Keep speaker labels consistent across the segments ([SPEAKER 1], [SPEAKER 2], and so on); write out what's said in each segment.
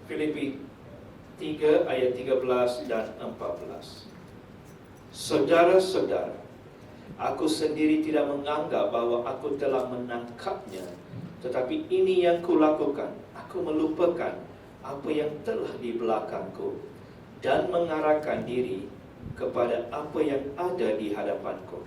[SPEAKER 1] Filipi 3 ayat 13 dan 14. Saudara-saudara, aku sendiri tidak menganggap bahwa aku telah menangkapnya, tetapi ini yang kulakukan, aku melupakan apa yang telah di belakangku dan mengarahkan diri kepada apa yang ada di hadapanku,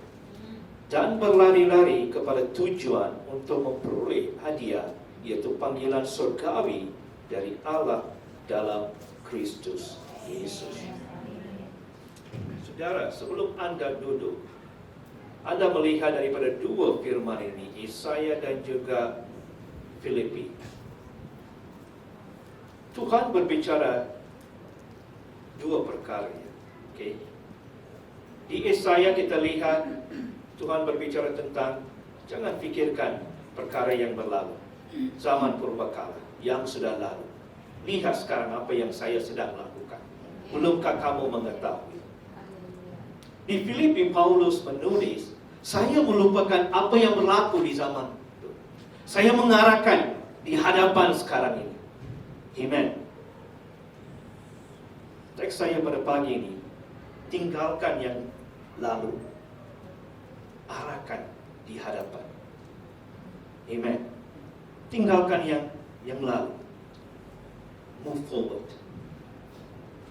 [SPEAKER 1] dan berlari-lari kepada tujuan untuk memperoleh hadiah, yaitu panggilan surgawi dari Allah dalam Kristus Yesus. Saudara, sebelum Anda duduk, Anda melihat daripada dua firman ini, Yesaya dan juga Filipi. Tuhan berbicara dua perkara. Okay. Di Yesaya kita lihat Tuhan berbicara tentang jangan fikirkan perkara yang berlalu, zaman purbakala yang sudah lalu. Lihat sekarang apa yang saya sedang lakukan. Belumkah kamu mengetahui? Di Filipi Paulus menulis, saya melupakan apa yang berlaku di zaman itu. Saya mengarahkan di hadapan sekarang ini. Amen. Teks saya pada pagi ini, tinggalkan yang lalu, arahkan di hadapan. Amen. Tinggalkan yang lalu, move forward,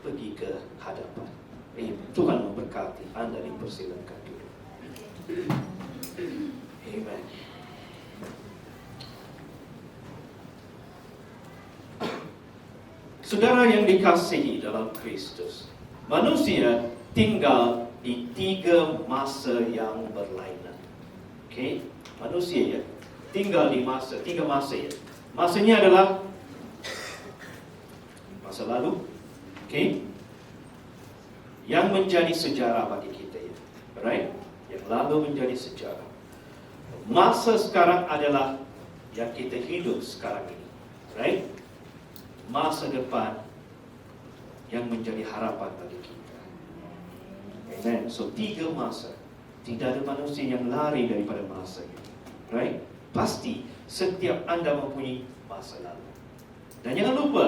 [SPEAKER 1] pergi ke hadapan. Amen. Tuhan memberkati. Anda dipersilakan dulu. Amen. Saudara yang dikasihi dalam Kristus, manusia tinggal di 3 masa yang berlainan. Okay? Manusia ya, tinggal di 3 masa ya. Masanya adalah masa lalu, okay? Yang menjadi sejarah bagi kita ya, right? Yang lalu menjadi sejarah. Masa sekarang adalah yang kita hidup sekarang ini, right? Masa depan yang menjadi harapan bagi kita. Amen. So 3 masa. Tidak ada manusia yang lari daripada masa ini, right? Pasti setiap Anda mempunyai masa lalu. Dan jangan lupa,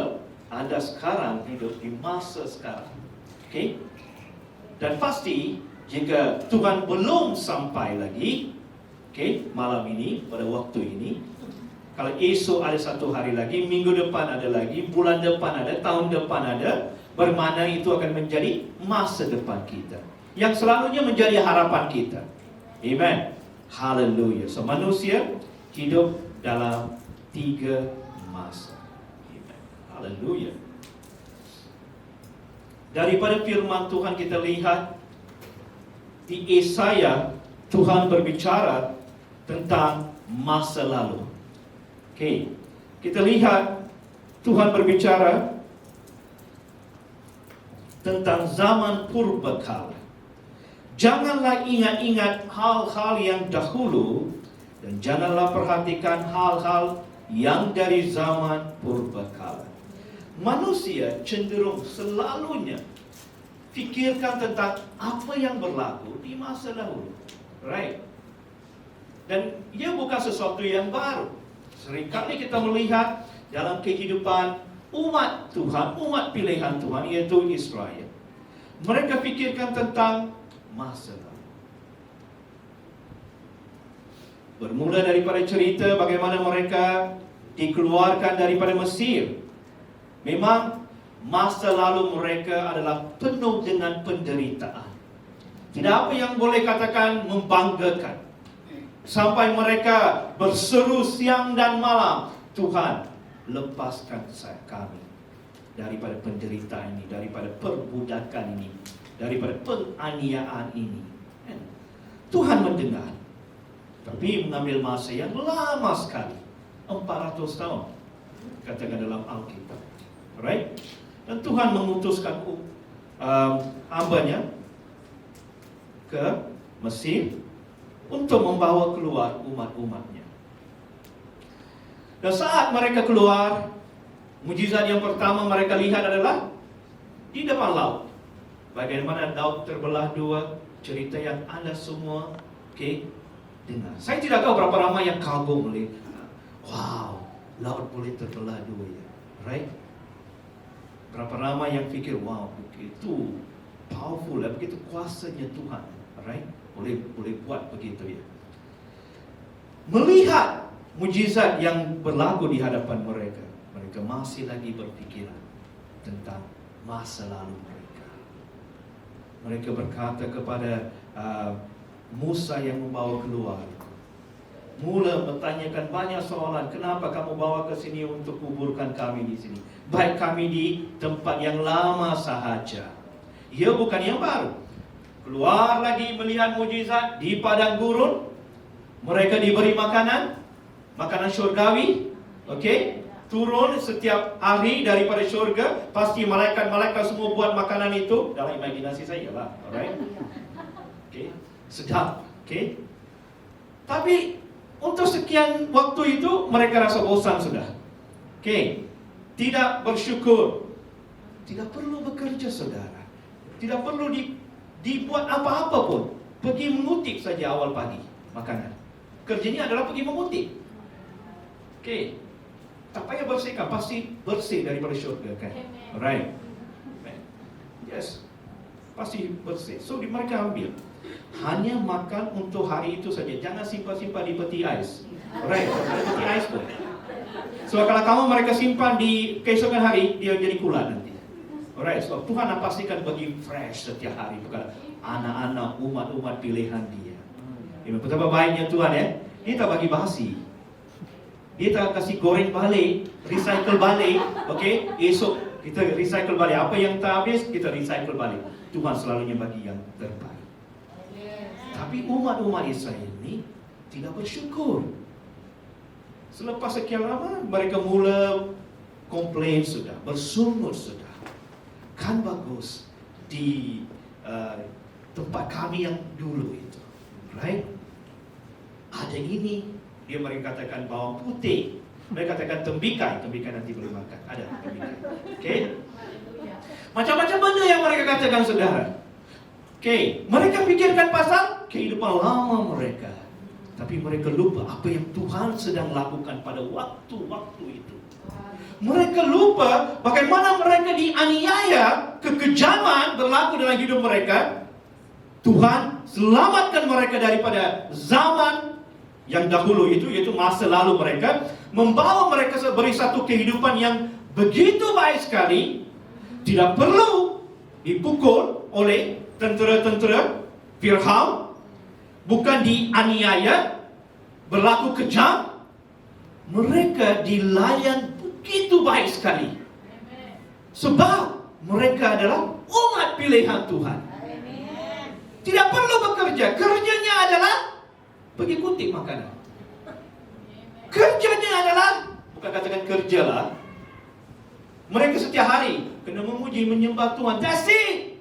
[SPEAKER 1] Anda sekarang hidup di masa sekarang. Okay? Dan pasti jika Tuhan belum sampai lagi, okay, malam ini, pada waktu ini, kalau esok ada 1 hari lagi, minggu depan ada lagi, bulan depan ada, tahun depan ada, bermakna itu akan menjadi masa depan kita, yang selalunya menjadi harapan kita. Amen. Hallelujah. So manusia hidup dalam 3 masa. Amen. Hallelujah. Daripada firman Tuhan kita lihat di Yesaya, Tuhan berbicara tentang masa lalu. Okay. Kita lihat Tuhan berbicara tentang zaman purbakala. Janganlah ingat-ingat hal-hal yang dahulu, dan janganlah perhatikan hal-hal yang dari zaman purbakala. Manusia cenderung selalunya fikirkan tentang apa yang berlaku di masa lalu, right? Dan ia bukan sesuatu yang baru. Seringkali kita melihat dalam kehidupan umat Tuhan, umat pilihan Tuhan, yaitu Israel. Mereka fikirkan tentang masa lalu. Bermula daripada cerita bagaimana mereka dikeluarkan daripada Mesir. Memang masa lalu mereka adalah penuh dengan penderitaan. Tidak apa yang boleh katakan membanggakan. Sampai mereka berseru siang dan malam, Tuhan, lepaskan kami daripada penderitaan ini, daripada perbudakan ini, daripada penganiayaan ini. Tuhan mendengar, tapi mengambil masa yang lama sekali, 400 tahun, katakan dalam Alkitab, right? Dan Tuhan mengutuskan hambanya ke Mesir untuk membawa keluar umat-umatnya. Dan saat mereka keluar, mujizat yang pertama mereka lihat adalah di depan laut. Bagaimana laut terbelah 2, cerita yang Anda semua dengar. Saya tidak tahu berapa ramai yang kagum melihat. Wow, laut boleh terbelah 2 ya, right? Berapa ramai yang fikir, wow, begitu powerful, begitu kuasanya Tuhan, right? Boleh buat begitu ya. Melihat mujizat yang berlaku di hadapan mereka, mereka masih lagi berpikiran tentang masa lalu mereka. Mereka berkata kepada Musa yang membawa keluar, mula bertanyakan banyak soalan. Kenapa kamu bawa ke sini untuk kuburkan kami di sini? Baik kami di tempat yang lama sahaja. Ia bukan yang baru. Keluar lagi melihat mujizat di padang gurun. Mereka diberi makanan syurgawi. Okey, turun setiap hari daripada syurga. Pasti malaikat-malaikat semua buat makanan itu. Dalam imajinasi saya lah, alright? Okey, sedap. Okey. Tapi untuk sekian waktu itu mereka rasa bosan sudah. Okey, tidak bersyukur. Tidak perlu bekerja, saudara. Tidak perlu dibuat apa-apa pun. Pergi mengutip saja awal pagi makanan. Kerjanya adalah pergi mengutip. Okey, tak payah bersihkan, pasti bersih daripada syurga kan. Alright. Yes, pasti bersih. So mereka ambil. Hanya makan untuk hari itu saja. Jangan simpan-simpan di peti ais. Alright, ada peti ais pun. So kalau kamu mereka simpan di keesokan hari, dia jadi kulat nanti. Alright, so Tuhan nak pastikan bagi fresh setiap hari kepada anak-anak umat-umat pilihan dia. Betapa baiknya Tuhan ya. Dia tak bagi basi. Dia tak kasih goreng balik, recycle balik. Okey, esok kita recycle balik. Apa yang tak habis kita recycle balik. Tuhan selalunya bagi yang terbaik. Tapi umat-umat Israel ini tidak bersyukur. Selepas sekian lama mereka mula komplain sudah, bersungut sudah. Kan bagus di tempat kami yang dulu itu, right? Ada ini, dia mereka katakan bawang putih, mereka katakan tembikai nanti boleh makan, ada tembikai, okay? Macam-macam benda yang mereka katakan, saudara. Okay, mereka fikirkan pasal kehidupan lama mereka, tapi mereka lupa apa yang Tuhan sedang lakukan pada waktu-waktu itu. Mereka lupa bagaimana mereka dianiaya, kekejaman berlaku dalam hidup mereka. Tuhan selamatkan mereka daripada zaman yang dahulu itu, yaitu masa lalu mereka, membawa mereka beri satu kehidupan yang begitu baik sekali. Tidak perlu dipukul oleh tentera-tentera Firaun, bukan dianiaya, berlaku kejam. Mereka dilayan begitu baik sekali. Sebab mereka adalah umat pilihan Tuhan. Tidak perlu bekerja. Kerjanya adalah pergi kutip makanan. Kerjanya adalah, bukan katakan kerjalah, mereka setiap hari kena memuji, menyembah Tuhan. That's it.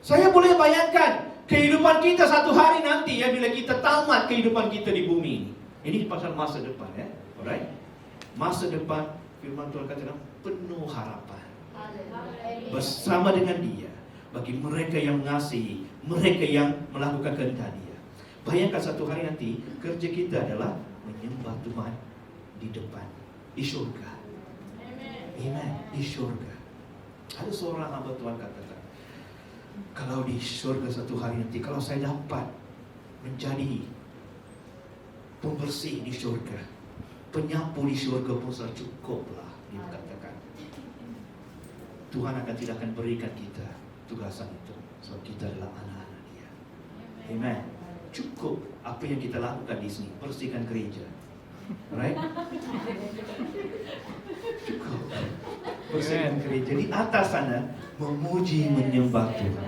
[SPEAKER 1] Saya boleh bayangkan kehidupan kita satu hari nanti ya, bila kita tamat kehidupan kita di bumi ini. Ini pasal masa depan ya. Alright. Masa depan, firman Tuhan katakan penuh harapan bersama dengan dia bagi mereka yang mengasihi, mereka yang melakukan kehendak dia. Bayangkan satu hari nanti kerja kita adalah menyembah Tuhan di depan, di syurga. Amen. Di syurga. Ada seorang hamba Tuhan katakan, kalau di syurga satu hari nanti, kalau saya dapat menjadi pembersih di syurga, penyapu di syurga pun sudah cukuplah. Dia katakan Tuhan tidak akan berikan kita tugasan itu, sebab kita adalah anak-anak dia. Amen. Cukup apa yang kita lakukan di sini, bersihkan gereja, right? Cukup bersihkan gereja. Di atas sana memuji, menyembah Tuhan,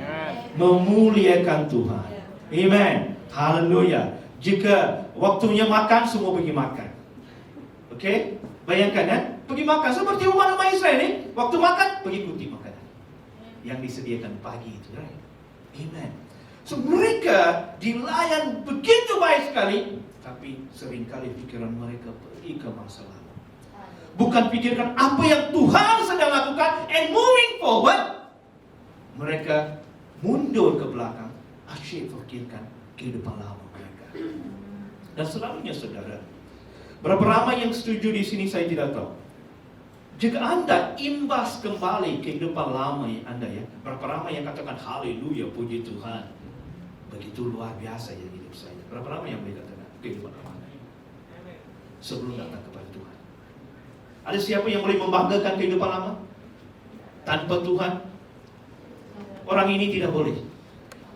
[SPEAKER 1] memuliakan Tuhan. Amen. Haleluya. Jika waktunya makan, semua pergi makan. Okey? Bayangkan kan? Pergi makan seperti umat-umat Israel ni. Waktu makan, pergi kutip makanan yang disediakan pagi itu, right? Amen. So mereka dilayan begitu baik sekali, tapi seringkali pikiran mereka pergi ke masa lalu. Bukan pikirkan apa yang Tuhan sedang lakukan, and moving forward, mereka mundur ke belakang, asyik fikirkan kehidupan lama mereka. Dan selalunya saudara, berapa ramai yang setuju di sini saya tidak tahu. Jika Anda imbas kembali kehidupan lama Anda ya, berapa ramai yang katakan haleluya, puji Tuhan, begitu luar biasa ya hidup saya. Berapa ramai yang boleh katakan kehidupan lama sebelum datang kepada Tuhan? Ada siapa yang boleh membanggakan kehidupan lama tanpa Tuhan? Orang ini tidak boleh.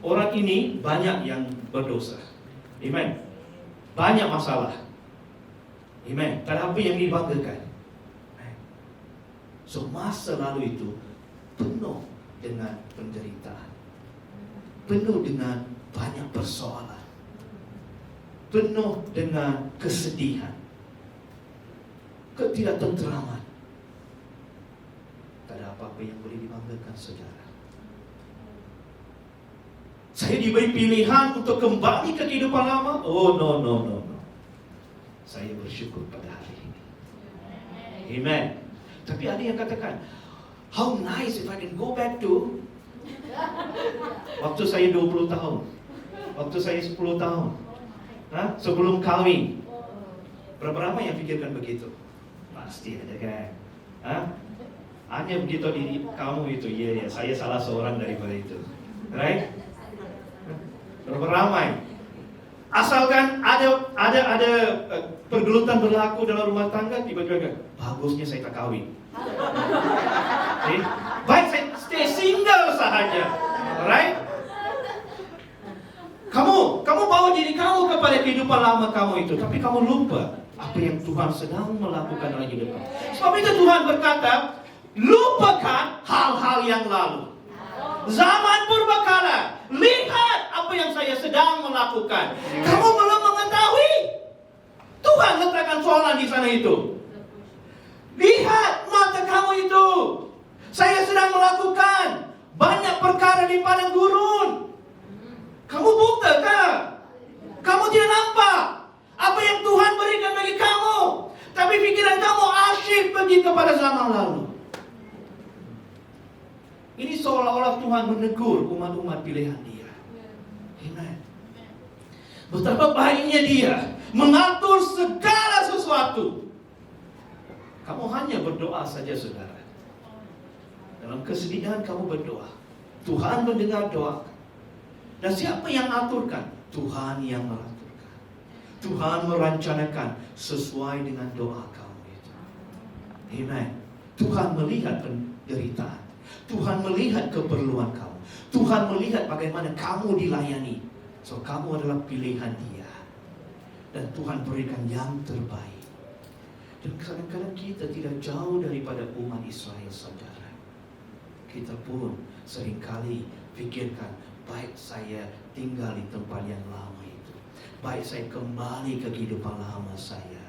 [SPEAKER 1] Orang ini banyak yang berdosa. Amen. Banyak masalah. Amen. Tak ada apa yang dibanggakan. So masa lalu itu penuh dengan penderitaan, penuh dengan banyak persoalan, penuh dengan kesedihan, ketidaktentraman. Tak ada apa-apa yang boleh dibanggakan, saudara. Saya diberi pilihan untuk kembali ke kehidupan lama. Oh no. Saya bersyukur pada hari ini. Amen. Tapi ada yang katakan, how nice if I can go back to waktu saya 20 tahun, waktu saya 10 tahun, sebelum kahwin. Berapa ramai yang pikirkan begitu? Pasti ada kan? Hanya begitu di kamu itu, ya, saya salah seorang daripada itu, right? Berapa ramai? Asalkan ada pergelutan berlaku dalam rumah tangga, tiba-tiba bagusnya saya tak kahwin. Okay? Baik saya stay single sahaja, right? Kamu bawa diri kamu kepada kehidupan lama kamu itu, tapi kamu lupa apa yang Tuhan sedang melakukan dalam hidup kamu. Sebab itu Tuhan berkata, lupakan hal-hal yang lalu. Zaman purbakala, lihat apa yang saya sedang melakukan. Kamu belum mengetahui. Tuhan letakkan soalan di sana itu. Lihat mata kamu itu. Saya sedang melakukan banyak perkara di padang gurun. Kamu buta kah? Kamu tidak nampak apa yang Tuhan berikan bagi kamu. Tapi pikiran kamu asyik pergi kepada zaman lalu. Ini seolah-olah Tuhan menegur umat-umat pilihan Dia. Amen. Betapa baiknya Dia mengatur segala sesuatu. Kamu hanya berdoa saja, saudara. Dalam kesedihan kamu berdoa, Tuhan mendengar doa. Dan siapa yang aturkan? Tuhan yang mengaturkan. Tuhan merencanakan sesuai dengan doa kamu itu. Amen. Tuhan melihat penderitaan. Tuhan melihat keperluan kamu. Tuhan melihat bagaimana kamu dilayani. So kamu adalah pilihan Dia. Dan Tuhan berikan yang terbaik. Dan kadang-kadang kita tidak jauh daripada umat Israel, saudara. Kita pun seringkali pikirkan, baik saya tinggal di tempat yang lama itu, baik saya kembali ke kehidupan lama saya.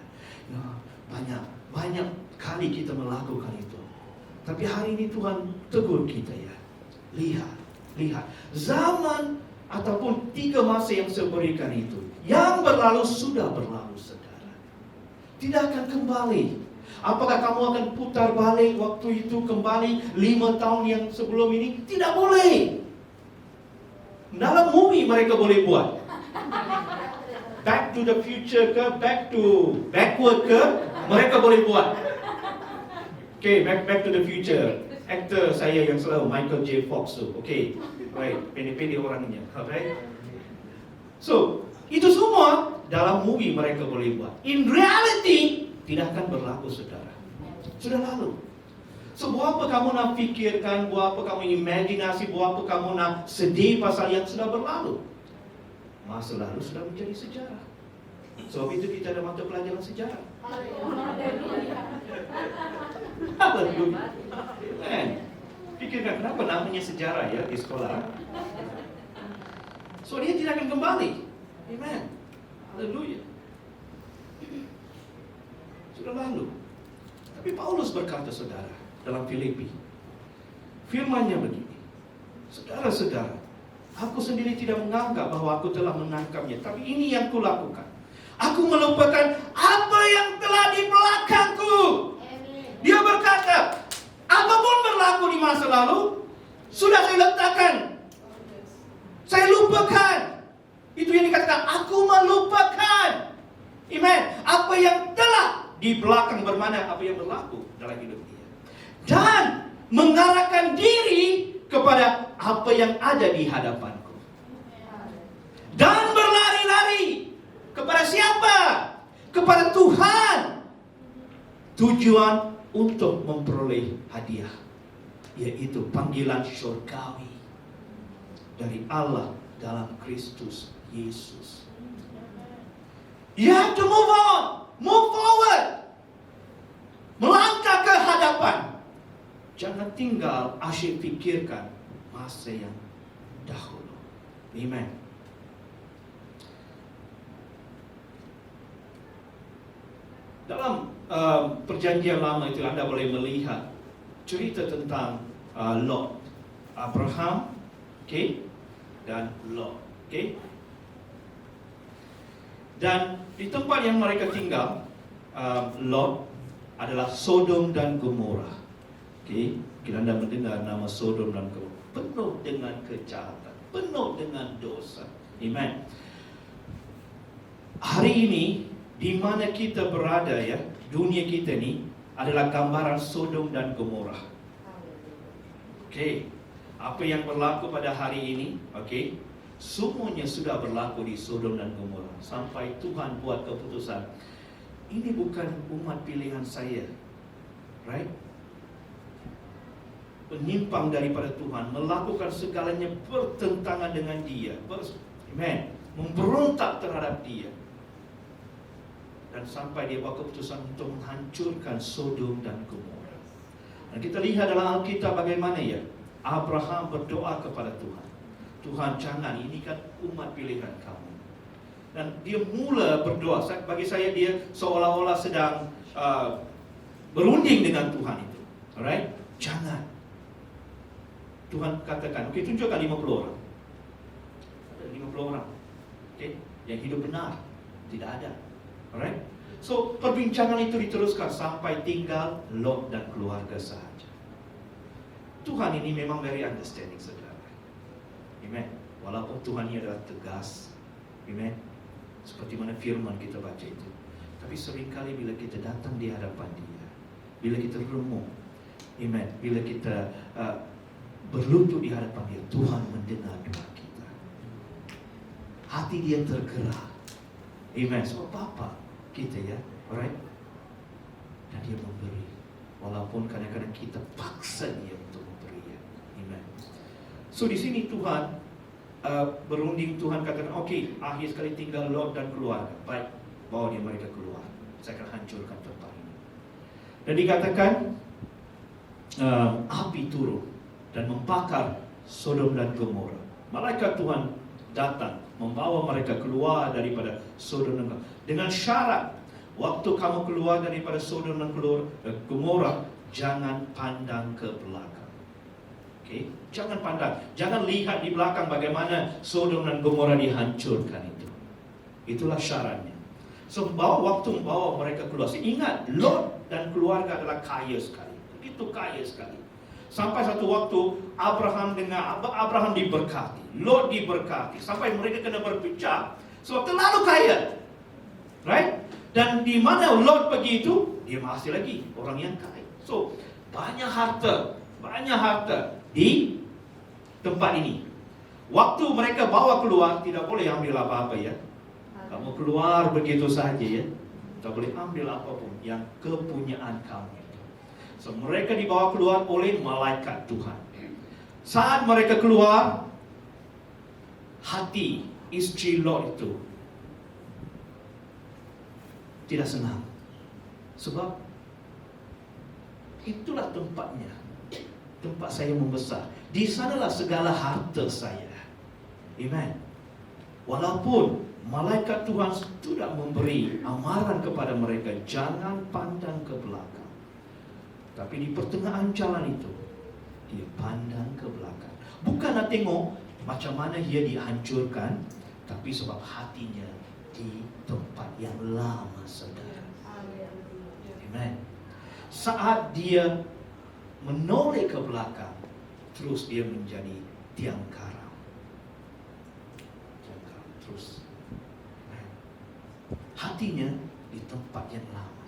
[SPEAKER 1] Banyak kali kita melakukan itu. Tapi hari ini Tuhan tegur kita ya. Lihat. Zaman ataupun 3 masa yang saya berikan itu, yang berlalu sudah berlalu, saudara. Tidak akan kembali. Apakah kamu akan putar balik waktu itu kembali 5 tahun yang sebelum ini? Tidak boleh. Dalam movie mereka boleh buat. Back to the future ke, backward ke, mereka boleh buat. Okay, back to the future. Aktor saya yang selalu Michael J. Fox tu. Okay, right, pendek-pendek orangnya, right? So, itu semua dalam movie mereka boleh buat. In reality, tidak akan berlaku, saudara. Sudah lalu. So, buat apa kamu nak fikirkan, buat apa kamu imajinasi, buat apa kamu nak sedih pasal yang sudah berlalu? Masa lalu sudah menjadi sejarah. Sebab itu kita ada mata pelajaran sejarah. Haleluya. Pikirkan kenapa namanya sejarah ya di sekolah. So dia tidak akan kembali. Amen. Haleluya. Sudah lalu. Tapi Paulus berkata, saudara, dalam Filipi, firman-Nya begini. Saudara-saudara, aku sendiri tidak menganggap bahwa aku telah menangkapnya, tapi ini yang kulakukan. Aku melupakan apa yang telah di belakangku. Dia berkata, apapun berlaku di masa lalu, sudah saya letakkan. Saya lupakan. Itu yang dikatakan, aku melupakan. Amen. Apa yang telah di belakang bermana apa yang berlaku dalam hidup dia. mengarahkan diri kepada apa yang ada di hadapanku. Dan berlari-lari kepada siapa? Kepada Tuhan. Tujuan untuk memperoleh hadiah, yaitu panggilan syurgawi dari Allah dalam Kristus Yesus. You have to move on, move forward, melangkah ke hadapan. Jangan tinggal asyik pikirkan masa yang dahulu. Amen. Dalam perjanjian lama itu Anda boleh melihat cerita tentang Lot, Abraham, dan Lot, Dan di tempat yang mereka tinggal, Lot adalah Sodom dan Gomora. Kita Anda mendengar nama Sodom dan Gomora, penuh dengan kejahatan, penuh dengan dosa. Amen. Hari ini di mana kita berada, ya, dunia kita ni adalah gambaran Sodom dan Gomora. Apa yang berlaku pada hari ini, semuanya sudah berlaku di Sodom dan Gomora. Sampai Tuhan buat keputusan, ini bukan umat pilihan saya, right? Menyimpang daripada Tuhan, melakukan segalanya bertentangan dengan Dia, memberontak terhadap Dia. Dan sampai dia buat keputusan untuk menghancurkan Sodom dan Gomora. Dan kita lihat dalam Alkitab bagaimana, ya, Abraham berdoa kepada Tuhan. Tuhan, jangan, ini kan umat pilihan kamu. Dan dia mula berdoa. Bagi saya dia seolah-olah sedang berunding dengan Tuhan itu. Alright? Jangan. Tuhan katakan, tunjukkan 50 orang. Ada 50 orang. Yang hidup benar. Tidak ada. Alright? So, perbincangan itu diteruskan sampai tinggal Lot dan keluarga sahaja. Tuhan ini memang very understanding, saudara. Amen. Walaupun Tuhan ini adalah tegas. Amen. Seperti mana firman kita baca itu. Tapi seringkali bila kita datang di hadapan Dia, bila kita renung, amen, bila kita berlutut di hadapan Dia, Tuhan mendengar doa kita. Hati Dia tergerak. Amen. Sebab Bapa kita, ya, alright? Dan Dia memberi, walaupun kadang-kadang kita paksa Dia untuk memberi, ya. Amen. So di sini Tuhan berunding. Tuhan katakan, akhir sekali tinggal Lot dan keluarga. Baik, bawa dia mereka keluar. Saya akan hancurkan tempat ini. Dan dikatakan api turun dan membakar Sodom dan Gomora. Malaikat Tuhan datang membawa mereka keluar daripada Sodom dan Gomora dengan syarat, waktu kamu keluar daripada Sodom dan Gomora, jangan pandang ke belakang. Jangan pandang, jangan lihat di belakang bagaimana Sodom dan Gomora dihancurkan itu. Itulah syaratnya. So waktu membawa mereka keluar, ingat Lot dan keluarga adalah kaya sekali, begitu kaya sekali. Sampai satu waktu Abraham diberkati, Lot diberkati, sampai mereka kena berpecah sebab terlalu kaya, right? Dan di mana Lot pergi itu, dia masih lagi orang yang kaya. So banyak harta di tempat ini. Waktu mereka bawa keluar, tidak boleh ambil apa-apa, ya. Kamu keluar begitu saja, ya. Tak boleh ambil apapun yang kepunyaan kamu. So mereka dibawa keluar oleh malaikat Tuhan. Saat mereka keluar, hati istri Lot itu tidak senang. Sebab itulah tempatnya, tempat saya membesar. Di sanalah segala harta saya. Amen. Walaupun malaikat Tuhan sudah memberi amaran kepada mereka, jangan pandang ke belakang. Tapi di pertengahan jalan itu, dia pandang ke belakang. Bukan nak tengok macam mana dia dihancurkan, tapi sebab hatinya di tempat yang lama, saudara. Amen. Saat dia menoleh ke belakang, terus dia menjadi tiang karang. Tiang karang terus. Hatinya di tempat yang lama.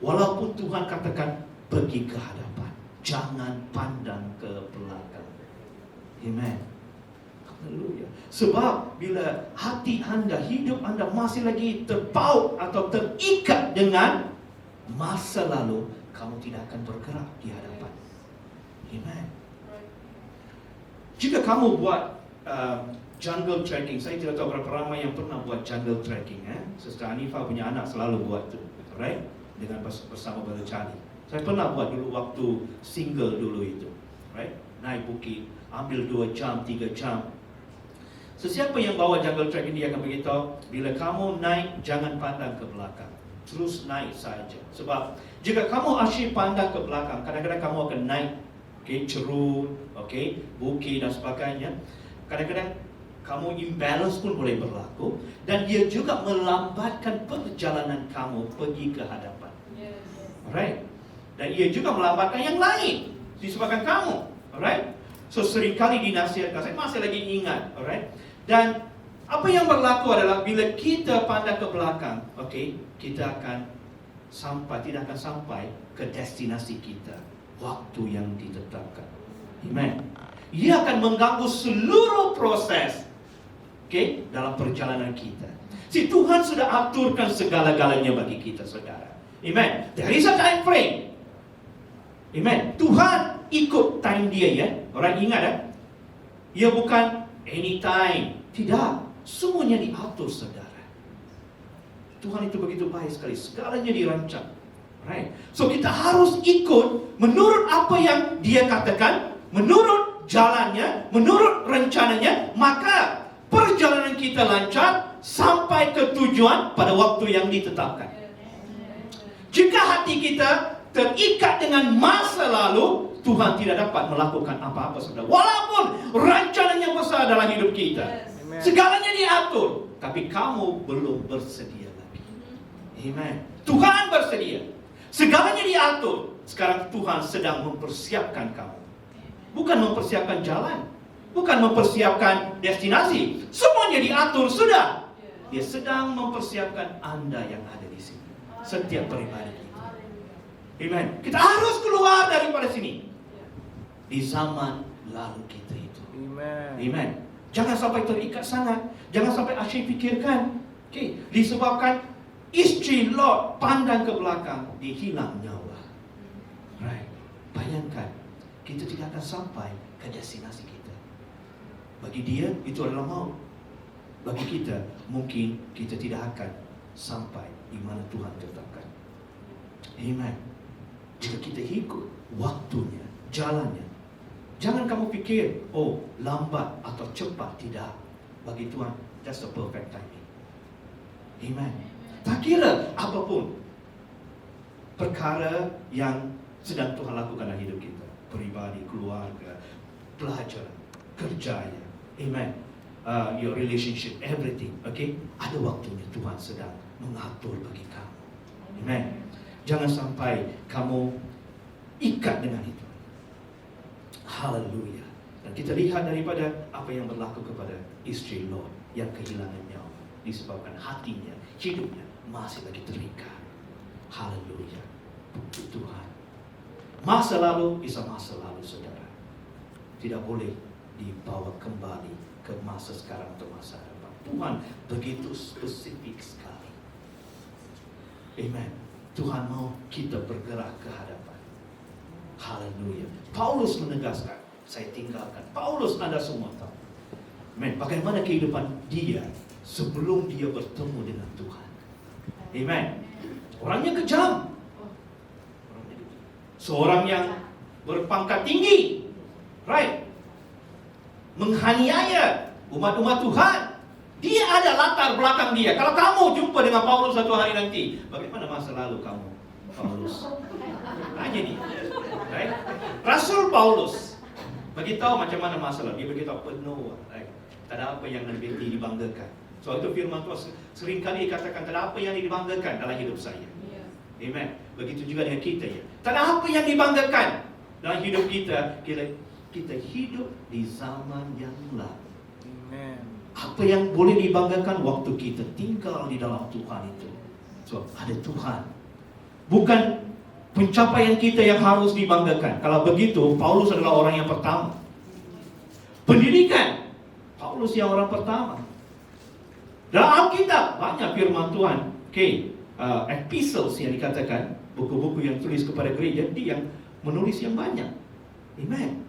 [SPEAKER 1] Walaupun Tuhan katakan pergi ke hadapan, jangan pandang ke belakang. Amen. Haleluya. Sebab bila hati anda, hidup anda masih lagi terpaut atau terikat dengan masa lalu, kamu tidak akan bergerak di hadapan. Amen. Jika kamu buat jungle trekking, saya tidak tahu berapa ramai yang pernah buat jungle trekking. Sister Hanifah punya anak selalu buat itu, right? Dengan bersama Brother Charlie. Saya pernah buat dulu waktu single dulu itu, right? Naik bukit, ambil 2 jam, 3 jam. Sesiapa yang bawa jungle trekking, dia akan beritahu, bila kamu naik, jangan pandang ke belakang. Terus naik saja. Sebab jika kamu asyik pandang ke belakang, kadang-kadang kamu akan naik, cerun, bukit dan sebagainya. Kadang-kadang kamu imbalance pun boleh berlaku, dan dia juga melambatkan perjalanan kamu pergi ke hadapan. Alright? Dan ia juga melambatkan yang lain disebabkan kamu. Alright? So seringkali dinasihatkan, saya masih lagi ingat, alright? Dan apa yang berlaku adalah bila kita pandang ke belakang, kita akan tidak akan sampai ke destinasi kita waktu yang ditetapkan. Amen. Ia akan mengganggu seluruh proses dalam perjalanan kita. Si Tuhan sudah aturkan segala-galanya bagi kita, saudara. Amen. There is a time frame. Amen. Tuhan ikut time dia, ya. Orang ingat, ya. Ia bukan anytime. Tidak. Semuanya diatur, saudara. Tuhan itu begitu baik sekali. Segalanya dirancang. Right. So kita harus ikut menurut apa yang dia katakan, menurut jalannya, menurut rencananya, maka perjalanan kita lancar sampai ke tujuan pada waktu yang ditetapkan. Jika hati kita terikat dengan masa lalu, Tuhan tidak dapat melakukan apa-apa, saudara. Walaupun rencananya besar dalam hidup kita, segalanya diatur, tapi kamu belum bersedia lagi. Amen. Tuhan bersedia, segalanya diatur. Sekarang Tuhan sedang mempersiapkan kamu, bukan mempersiapkan jalan, bukan mempersiapkan destinasi. Semuanya diatur sudah. Dia sedang mempersiapkan anda yang ada di sini, setiap pribadi kita. Amen. Kita harus keluar daripada sini di zaman lalu kita itu. Amen. Jangan sampai terikat sangat. Jangan sampai asyik fikirkan. Disebabkan istri Lot pandang ke belakang, dia hilang nyawa. Right. Bayangkan, kita tidak akan sampai ke destinasi kita. Bagi dia itu adalah maut. Bagi kita mungkin kita tidak akan sampai di mana Tuhan tetapkan. Amen. Jika kita ikut waktunya, jalannya, jangan kamu fikir, oh lambat atau cepat. Tidak. Bagi Tuhan, that's the perfect timing. Amen. Tak kira apapun perkara yang sedang Tuhan lakukan dalam hidup kita, peribadi, keluarga, pelajaran, kerjanya. Amen. Your relationship, everything. Ada waktunya Tuhan sedang mengatur bagi kamu. Amen. Jangan sampai kamu ikat dengan itu. Haleluya. Dan kita lihat daripada apa yang berlaku kepada istri Lot yang kehilangan nyawa disebabkan hatinya, hidupnya masih lagi terikat. Haleluya. Tuhan. Masa lalu bisa masa lalu, saudara. Tidak boleh dibawa kembali ke masa sekarang atau masa depan. Tuhan begitu spesifik sekali. Amen. Tuhan mau kita bergerak ke hadapan. Haleluya. Paulus menegaskan, saya tinggalkan. Paulus, Anda semua tahu. Amen. Bagaimana kehidupan dia sebelum dia bertemu dengan Tuhan. Amen. Orangnya kejam. Seorang yang berpangkat tinggi. Right. Menghaniaya umat-umat Tuhan. Dia ada latar belakang dia. Kalau kamu jumpa dengan Paulus satu hari nanti, bagaimana masa lalu kamu, Paulus? Tanya nih. Right? Rasul Paulus beritahu macam mana masa lalu. Dia beritahu penuh. Right? Tak ada apa yang lebih dibanggakan. So itu firman Tuhan seringkali dikatakan, tak ada apa yang dibanggakan dalam hidup saya. Amen. Begitu juga dengan kita, ya. Tak ada apa yang dibanggakan dalam hidup kita. Kita hidup di zaman yang lalu.
[SPEAKER 2] Amen.
[SPEAKER 1] Apa yang boleh dibanggakan waktu kita tinggal di dalam Tuhan itu. So, ada Tuhan. Bukan pencapaian kita yang harus dibanggakan. Kalau begitu, Paulus adalah orang yang pertama. Pendidikan, Paulus yang orang pertama. Dalam Alkitab banyak firman Tuhan. Epistles yang dikatakan, buku-buku yang tulis kepada gereja, dia yang menulis yang banyak. Amen.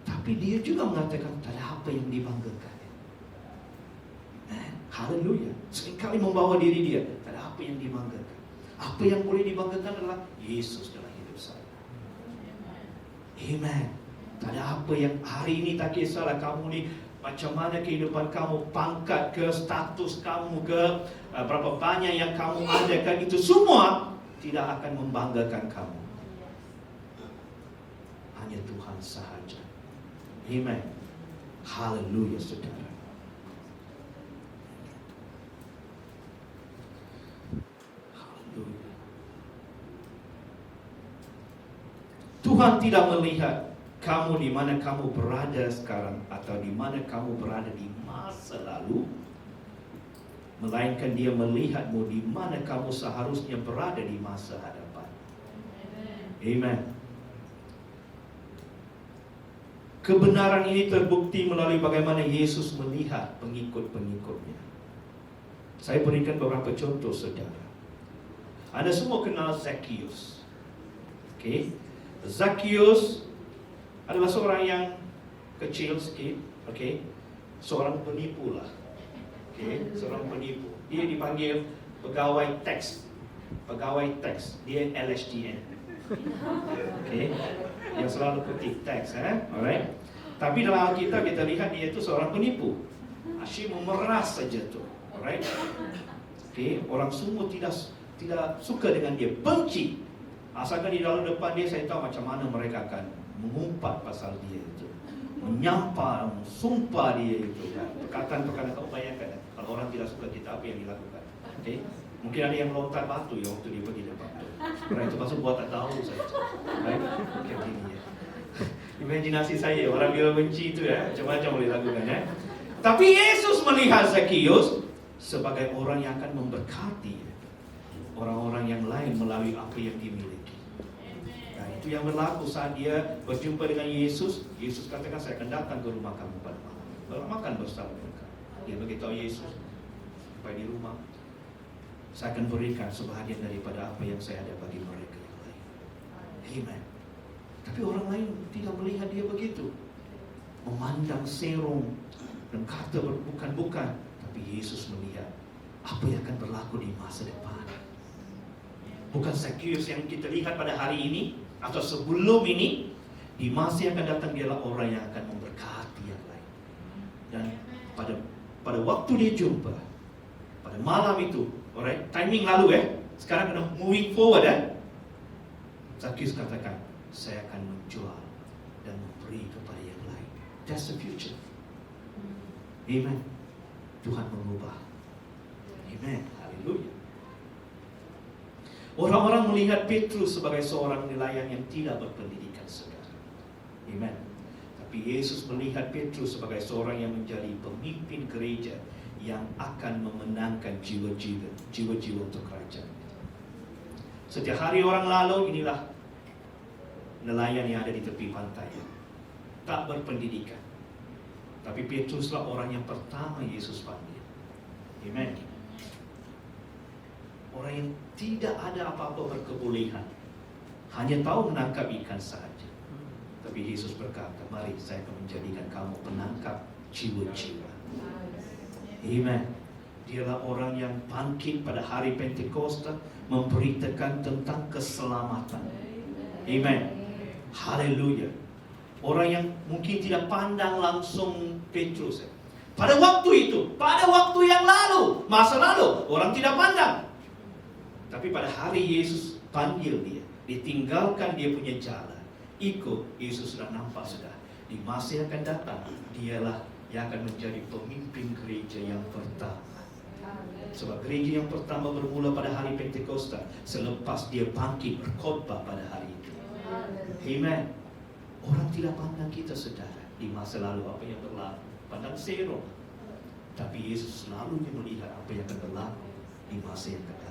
[SPEAKER 1] Tapi dia juga mengatakan tak ada apa yang dibanggakan. Haleluya. Seringkali membawa diri dia, tak ada apa yang dibanggakan. Apa yang boleh dibanggakan adalah Yesus dalam hidup saya. Amen. Tak ada apa yang hari ini, tak kisahlah kamu ni macam mana kehidupan kamu, pangkat ke, status kamu ke, berapa banyak yang kamu ada kan, itu semua tidak akan membanggakan kamu. Hanya Tuhan sahaja. Amen. Haleluya, saudara. Haleluya. Tuhan tidak melihat kamu di mana kamu berada sekarang atau di mana kamu berada di masa lalu, melainkan Dia melihatmu di mana kamu seharusnya berada di masa hadapan. Amen. Kebenaran ini terbukti melalui bagaimana Yesus melihat pengikut-pengikutnya. Saya berikan beberapa contoh, saudara. Anda semua kenal Zacchaeus. Zacchaeus adalah seorang yang kecil sikit, seorang penipu lah, seorang penipu. Dia dipanggil pegawai teks, dia LHDN, yang selalu ketik teks, alright. Tapi dalam Alkitab kita lihat dia itu seorang penipu, asyik memeras saja tu, alright. Orang semua tidak suka dengan dia, benci. Asalkan di dalam depan dia, saya tahu macam mana mereka akan mengumpat pasal dia itu, menyampah, sumpah dia itu, perkataan-perkataan. Kau bayangkan, kalau orang tidak suka kita, apa yang dilakukan? Mungkin ada yang lontar batu ya waktu dia pergi depan tu. Orang itu masuk buat tak tahu saja. Begini ya. Imajinasi saya, orang dia benci itu ya, macam-macam boleh lakukan ya. Tapi Yesus melihat Zacchaeus sebagai orang yang akan memberkati orang-orang yang lain melalui apa yang dimiliki. Itu yang berlaku saat dia berjumpa dengan Yesus. Yesus katakan, saya akan datang ke rumah kamu pada malam, makan bersama mereka. Dia beritahu Yesus, sampai di rumah, saya akan berikan sebahagian daripada apa yang saya ada bagi mereka yang lain. Amen. Tapi orang lain tidak melihat dia begitu, memandang serong dan kata bukan. Tapi Yesus melihat apa yang akan berlaku di masa depan. Bukan Zacchaeus yang kita lihat pada hari ini atau sebelum ini, di masa yang akan datang dialah orang yang akan memberkati yang lain. Dan pada waktu dia jumpa, pada malam itu, alright, timing lalu sekarang kena moving forward Zacchaeus katakan, saya akan menjual dan memberi kepada yang lain. That's the future. Amen. Tuhan mengubah. Amen. Haleluya. Orang-orang melihat Petrus sebagai seorang nelayan yang tidak berpendidikan, saudara. Amen. Tapi Yesus melihat Petrus sebagai seorang yang menjadi pemimpin gereja yang akan memenangkan jiwa-jiwa untuk kerajaan. Setiap hari orang lalu, inilah nelayan yang ada di tepi pantai, tak berpendidikan. Tapi Petruslah orang yang pertama Yesus panggil. Amen. Orang yang tidak ada apa-apa berkebolehan, hanya tahu menangkap ikan sahaja. Tapi Yesus berkata, mari saya akan menjadikan kamu penangkap jiwa-jiwa. Amen. Dialah orang yang bangkit pada hari Pentakosta, memberitakan tentang keselamatan. Amen. Haleluya. Orang yang mungkin tidak pandang langsung Petrus. Pada waktu itu, pada waktu yang lalu, masa lalu, orang tidak pandang. Tapi pada hari Yesus panggil dia, ditinggalkan dia punya jalan, ikut Yesus, sudah nampak sudah. Di masa yang akan datang, dialah yang akan menjadi pemimpin gereja yang pertama. Sebab gereja yang pertama bermula pada hari Pentakosta, selepas dia bangkit berkhotbah pada hari itu. Amen. Orang tidak pandang kita, saudara, di masa lalu apa yang berlaku, pandang serong. Tapi Yesus selalu melihat apa yang akan berlaku di masa yang akan